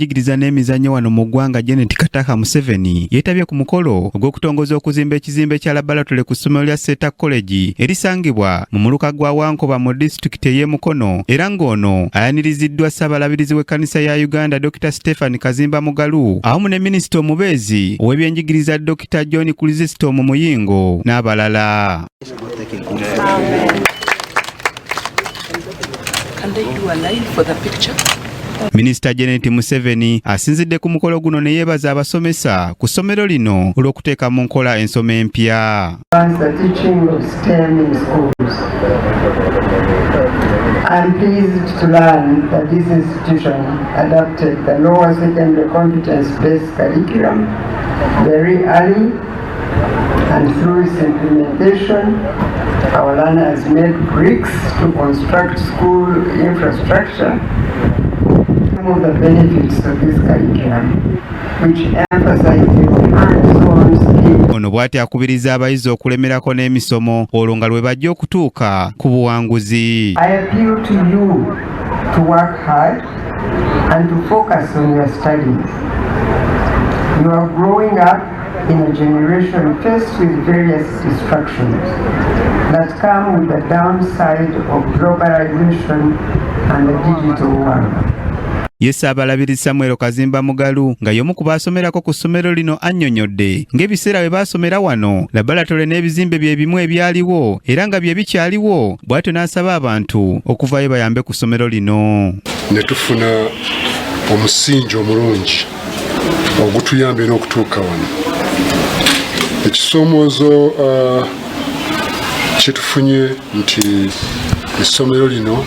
Jigiriza n'emizannyo wano mu ggwanga Janet Kataha Museveni yeetabye ku mukolo ogw'okutongoza okuzimba ekizimbe kya laboratory ku ssomero lya Seta College erisangibwa mu muluka gwa Wankoba mu disitulikiti ey'e Mukono era ng'ono ayaniriziddwa Ssaabalabirizi w'ekkanisa ya Uganda Dr. Stephen Kazimba Mugalu awamu ne Minisita omubeezi ow'ebyenjigiriza Dr. John Krizito mu Muyingo n'abalala. Can they do a line for the picture? Minisita Janet Museveni asinzidde ku mukolo guno ne yeebaza abasomesa ku ssomero lino olw'okuteeka mu nkola ensoma empya. I'm pleased to learn that this institution adopted the lower secondary competence-based curriculum very early, and through its implementation, our learners made bricks to construct school infrastructure. Some of the benefits of this curriculum, which emphasizes hands-on skills. Ono bw'ati akubiriza abayizi okulemerako n'emisomo olwo nga lwe bajja okutuuka ku buwanguzi. I appeal to you to work hard and to focus on your studies. You are growing up in a generation faced with various distractions that come with the downside of globalization and the digital world. Ssaabalabirizi Samuel Kazimba Mugalu nga y'omu ku baasomerako ku ssomero lino annyonnyodde ng'ebiseera bwe baasomera wano laboratory n'ebizimbe bye bimu ebyaliwo era nga bye bikyaliwo bw'atyo n'asaba abantu okuvaayo bayambe ku ssomero lino. Ne tufuna omusingi omulungi ogutuyambye n'okutuuka wano. Ekisoomoozo kye tufunye nti essomero lino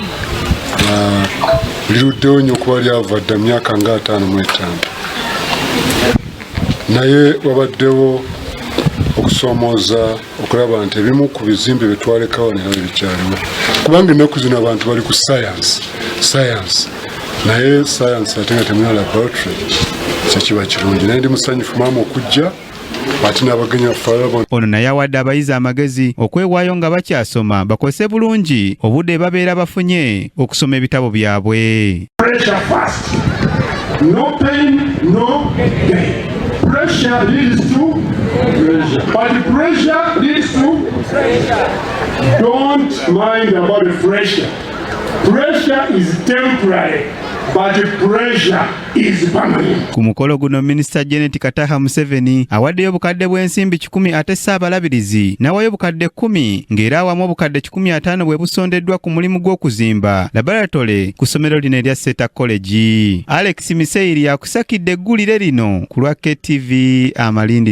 liruddewo nnyo okuba lyava dda myaka nga 55, naye wabaddewo okusoomooza okulaba nti ebimu ku bizimbe bye twalekawo nabyo bikyaliwo, kubanga ennaku zino abantu bali ku science naye science ate nga temulina laboratory kyekiba kirungi. Naye ndi musanyufu maama okujja ate n'abagenyi baffe. Ono naye awadde abayizi amagezi okwewaayo nga bakyasoma bakozese bulungi obudde babeera bafunye okusoma ebitabo byabwe. Pressure first. No pain, no gain. Pressure leads to pressure. But pressure leads to pressure. Don't mind about the pressure. Pressure is temporary. But pressure is permanent. Ku mukolo guno Minisita Janet Kataha Museveni awaddeyo obukadde bw'ensimbi 10 ate Ssaabalabirizi n'awaayo obukadde 10 ng'era awamu obukadde 15 bwe busondeddwa ku mulimu gw'okuzimba laboratory ku ssomero lino erya Seta College. Alex Miseiri akusakidde eggulire lino ku lwa KTV Amalindi.